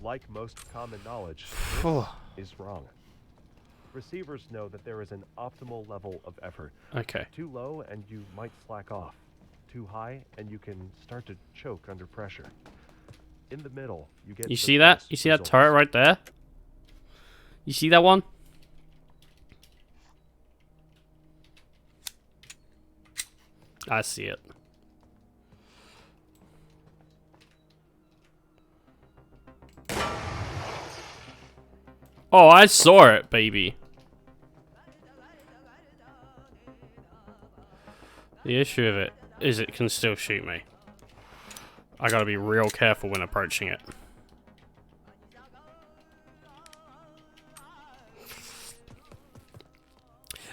Speaker 2: like most common knowledge, this is wrong. Receivers know that there is an optimal level of effort.
Speaker 1: Okay.
Speaker 2: Too low and you might slack off. Too high and you can start to choke under pressure. In the middle, you get
Speaker 1: You
Speaker 2: the
Speaker 1: see that?
Speaker 2: best
Speaker 1: You see that
Speaker 2: results.
Speaker 1: turret right there? You see that one? I see it. Oh, I saw it, baby. The issue of it is it can still shoot me. I gotta be real careful when approaching it.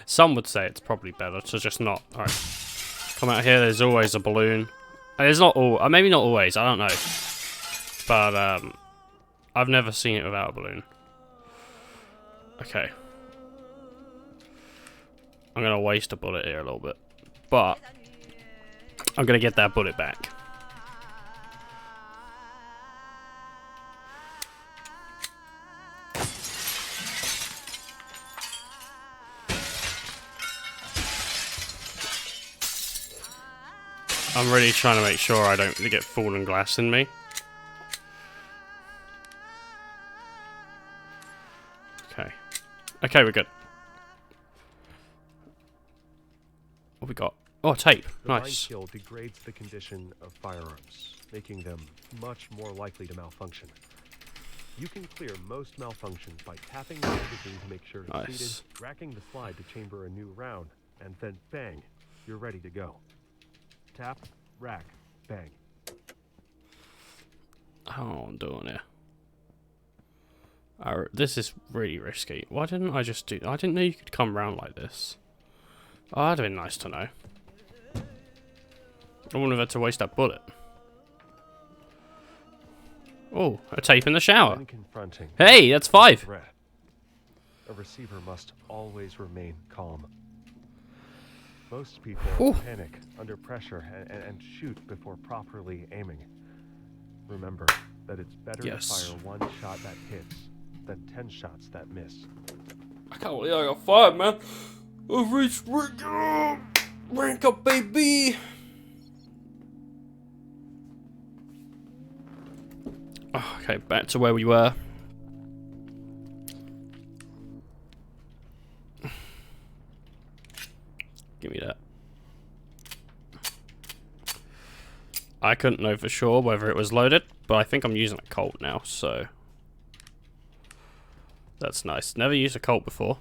Speaker 1: Some would say it's probably better to just not. Alright. Come out here, there's always a balloon. There's not all. Maybe not always, I don't know. But, I've never seen it without a balloon. Okay. I'm gonna waste a bullet here a little bit. But, I'm gonna get that bullet back. I'm really trying to make sure I don't get fallen glass in me. Okay. Okay, we're good. What we got? Oh, tape.
Speaker 2: The mind
Speaker 1: Nice.
Speaker 2: kill degrades the condition of firearms, making them much more likely to malfunction. You can clear most malfunctions by tapping the magazine to make sure it's
Speaker 1: Nice.
Speaker 2: seated, racking the slide to chamber a new round, and then bang, you're ready to go. Tap, rack, bang.
Speaker 1: Oh, I'm doing it. This is really risky. Why didn't I just do... I didn't know you could come around like this. Oh, that'd have been nice to know. I wouldn't have had to waste that bullet. Oh, a tape in the shower.
Speaker 2: When confronting
Speaker 1: Hey, that's 5.
Speaker 2: threat, a receiver must always remain calm. Most people
Speaker 1: Ooh.
Speaker 2: panic under pressure and shoot before properly aiming. Remember that it's better
Speaker 1: Yes.
Speaker 2: to fire one shot that hits than 10 shots that miss.
Speaker 1: I can't believe I got 5, man. I've reached rank up, baby. Oh, okay, back to where we were. Give me that. I couldn't know for sure whether it was loaded, but I think I'm using a Colt now, so that's nice. Never used a Colt before.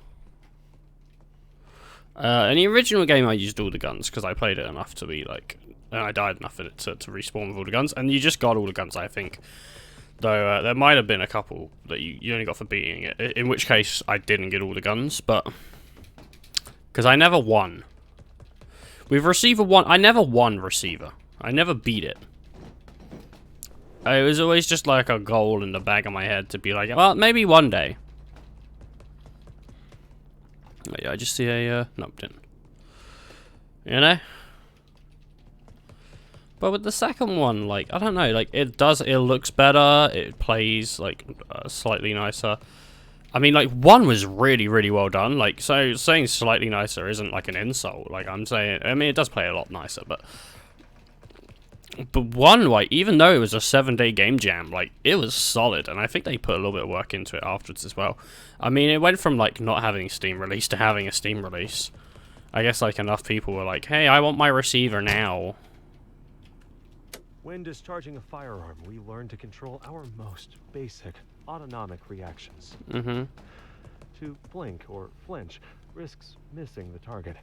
Speaker 1: In the original game, I used all the guns because I played it enough to be like, and I died enough in it to respawn with all the guns, and you just got all the guns, I think. Though there might have been a couple that you only got for beating it, in which case I didn't get all the guns, but because I never won. With Receiver 1, I never won Receiver. I never beat it. It was always just like a goal in the back of my head to be like, well, maybe one day. Oh, yeah, I just see a, nope, didn't. You know? But with the second one, like, I don't know, like, it looks better, it plays, like, slightly nicer. I mean, like, 1 was really, really well done, like, so saying slightly nicer isn't, like, an insult, like, I'm saying, I mean, it does play a lot nicer, but 1, like, even though it was a 7-day game jam, like, it was solid, and I think they put a little bit of work into it afterwards as well. I mean, it went from, like, not having a Steam release to having a Steam release. I guess, like, enough people were like, hey, I want my Receiver now.
Speaker 2: When discharging a firearm, we learn to control our most basic autonomic reactions. To blink or flinch risks missing the target,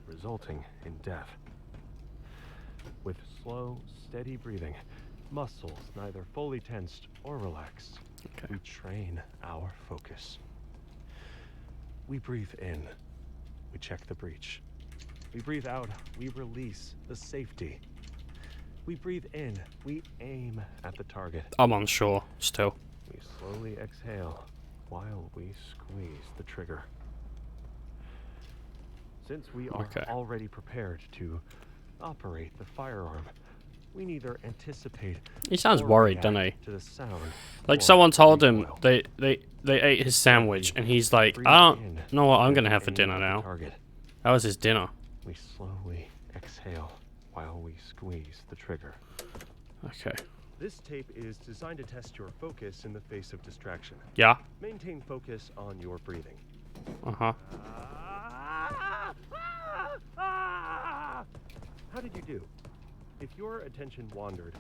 Speaker 2: resulting in death. With slow, steady breathing, muscles neither fully tensed or relaxed, we train our focus. We breathe in, we check the breech. We breathe out, we release the safety. We breathe in, we aim at the target.
Speaker 1: I'm unsure, still.
Speaker 2: We slowly exhale while we squeeze the trigger. Since we are already prepared to operate the firearm, we neither anticipate
Speaker 1: He sounds
Speaker 2: or
Speaker 1: worried, doesn't he?
Speaker 2: react to the sound
Speaker 1: Like
Speaker 2: or
Speaker 1: someone
Speaker 2: the
Speaker 1: told him
Speaker 2: recoil.
Speaker 1: they ate his sandwich, and he's like,
Speaker 2: Breathe
Speaker 1: I don't
Speaker 2: in
Speaker 1: know what I'm
Speaker 2: and
Speaker 1: gonna have for
Speaker 2: aim
Speaker 1: dinner
Speaker 2: at the
Speaker 1: now.
Speaker 2: target.
Speaker 1: That was his dinner.
Speaker 2: We slowly exhale while we squeeze the trigger.
Speaker 1: Okay.
Speaker 2: This tape is designed to test your focus in the face of distraction.
Speaker 1: Yeah.
Speaker 2: Maintain focus on your breathing.
Speaker 1: Uh-huh.
Speaker 2: How did you do? If your attention wandered,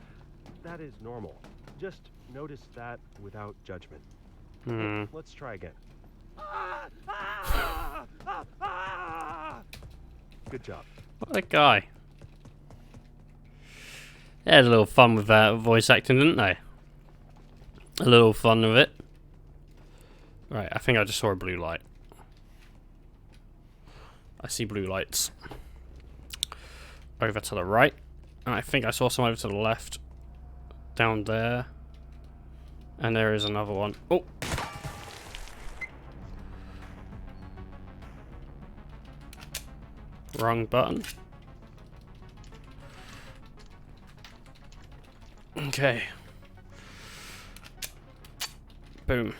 Speaker 2: that is normal. Just notice that without judgment.
Speaker 1: Hmm.
Speaker 2: Let's try again. Good job.
Speaker 1: What a guy. They had a little fun with that voice acting, didn't they? A little fun with it. Right, I think I just saw a blue light. I see blue lights. Over to the right. And I think I saw some over to the left. Down there. And there is another one. Oh! Wrong button. Okay. Boom.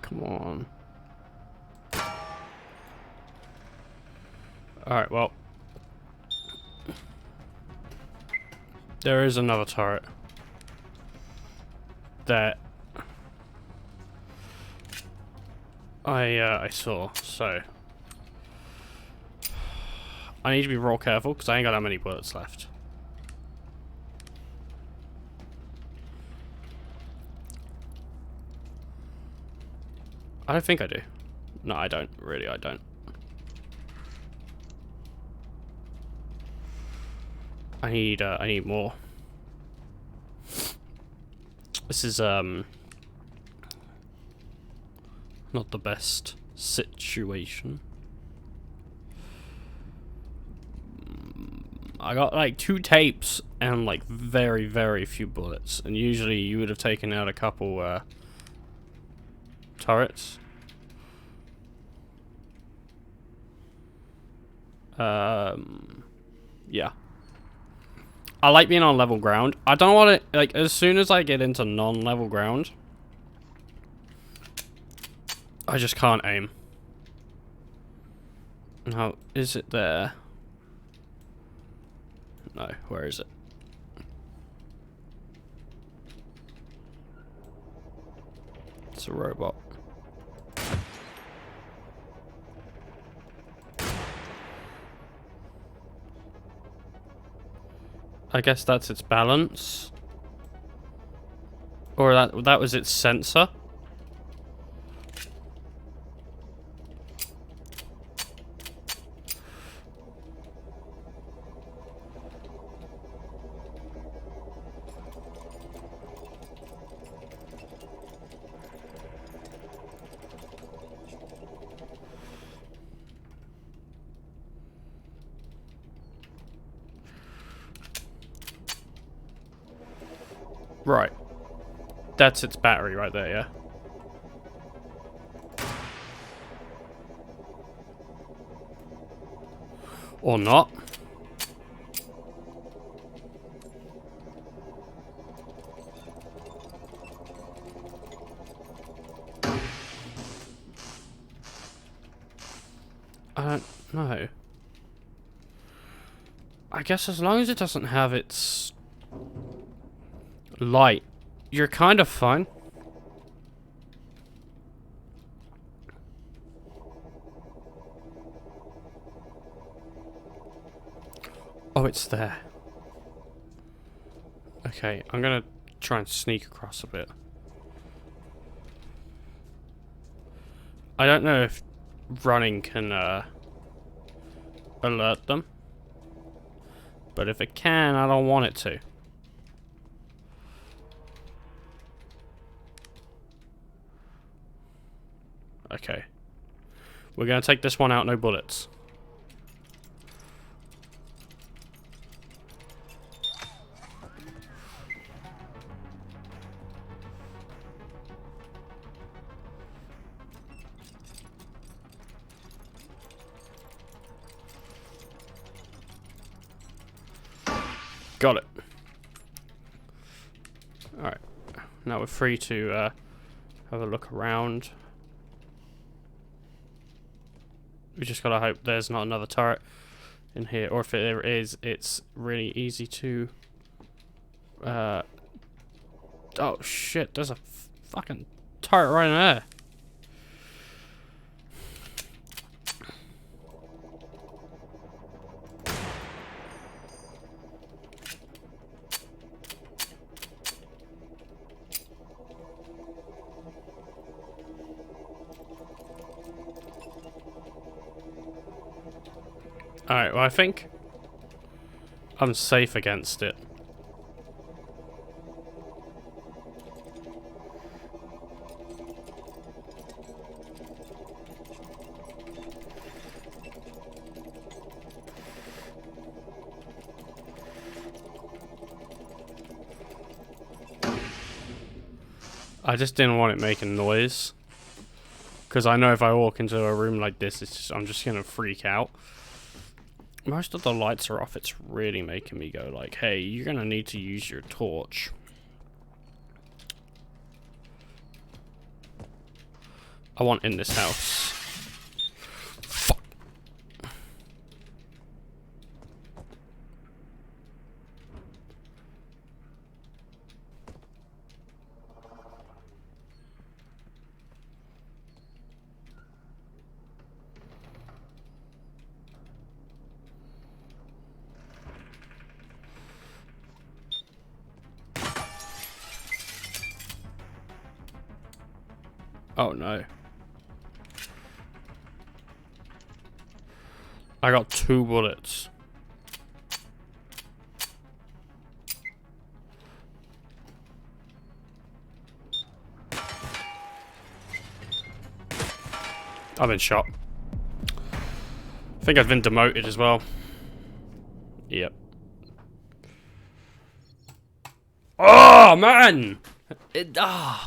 Speaker 1: Come on. Alright, well. There is another turret. That I saw, so I need to be real careful because I ain't got that many bullets left. I don't think I do. No, I don't. Really, I don't. I need more. This is not the best situation. I got like 2 tapes and like very, very few bullets, and usually you would have taken out a couple turrets. Yeah. I like being on level ground. I don't want to, like, as soon as I get into non-level ground, I just can't aim. Now, is it there? No, where is it? It's a robot. I guess that's its balance. Or that was its sensor. Right. That's its battery right there, yeah? Or not. I don't know. I guess as long as it doesn't have its light, you're kind of fine. Oh, it's there. Okay, I'm gonna try and sneak across a bit. I don't know if running can alert them, but if it can, I don't want it to. Okay. We're gonna take this one out, no bullets. Got it. Alright. Now we're free to have a look around. We just gotta hope there's not another turret in here, or if there is, it's really easy to oh shit, there's a fucking turret right in there. Alright, well I think I'm safe against it. I just didn't want it making noise, because I know if I walk into a room like this, I'm just gonna freak out. Most of the lights are off. It's really making me go like, hey, you're gonna need to use your torch. I want in this house. Fuck. Oh no. I got 2 bullets. I've been shot. I think I've been demoted as well. Yep. Oh man!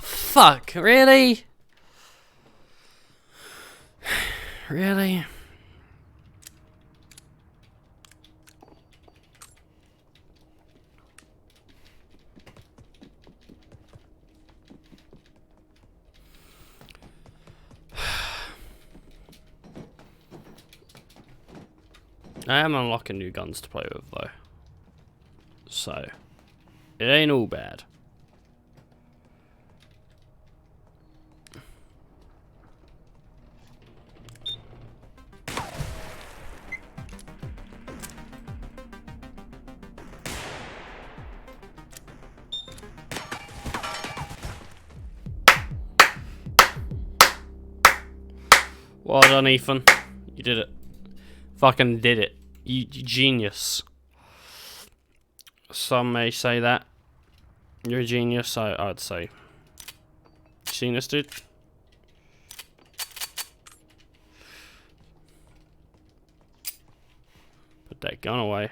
Speaker 1: Fuck, really? Really? I am unlocking new guns to play with though, so it ain't all bad. Well done, Ethan. You did it. Fucking did it. You genius. Some may say that. You're a genius, I'd say. Seen this, dude? Put that gun away.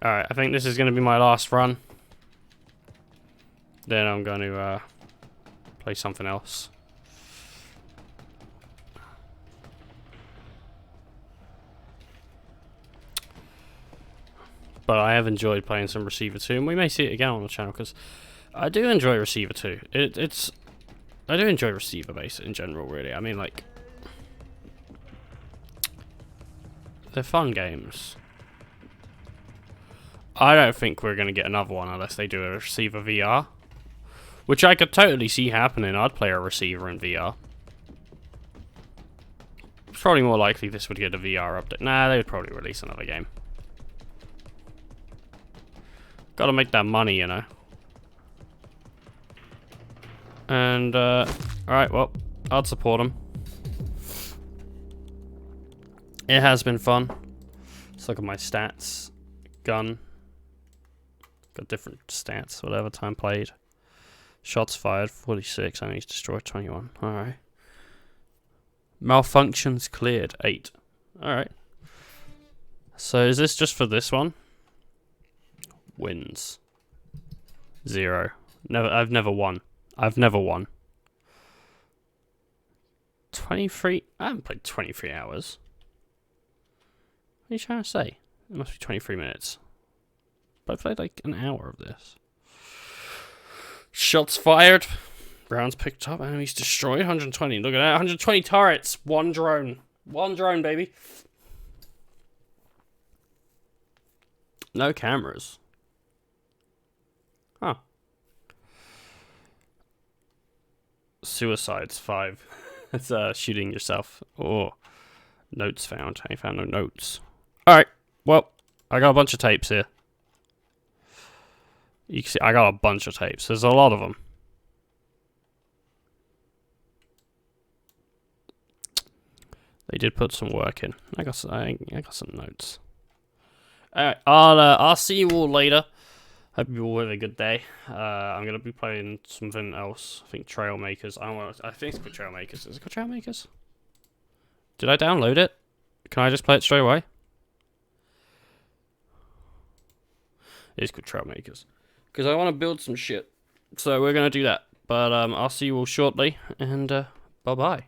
Speaker 1: Alright, I think this is going to be my last run. Then I'm going to play something else. But I have enjoyed playing some Receiver 2, and we may see it again on the channel, because I do enjoy Receiver 2. I do enjoy Receiver base in general, really. I mean, like, they're fun games. I don't think we're going to get another one unless they do a Receiver VR. Which I could totally see happening. I'd play a Receiver in VR. It's probably more likely this would get a VR update. Nah, they would probably release another game. Gotta make that money, you know. And, alright, well, I'd support them. It has been fun. Let's look at my stats. Gun. Got different stats, whatever, time played. Shots fired, 46, enemies destroyed, 21. Alright. Malfunctions cleared, 8. Alright. So is this just for this one? Wins. 0. I've never won. 23? I haven't played 23 hours. What are you trying to say? It must be 23 minutes. But I played like an hour of this. Shots fired. Rounds picked up. Enemies destroyed. 120. Look at that. 120 turrets. One drone. One drone, baby. No cameras. Huh. Suicides 5. It's shooting yourself. Oh. Notes found. I found no notes. Alright. Well, I got a bunch of tapes here. You can see I got a bunch of tapes. There's a lot of them. They did put some work in. I got some notes. Alright, I'll see you all later. Hope you all have a good day. I'm gonna be playing something else. I think Trailmakers. I think it's called Trailmakers. Is it called Trailmakers? Did I download it? Can I just play it straight away? It's called Trailmakers. Because I want to build some shit. So we're gonna do that. But I'll see you all shortly, and bye-bye.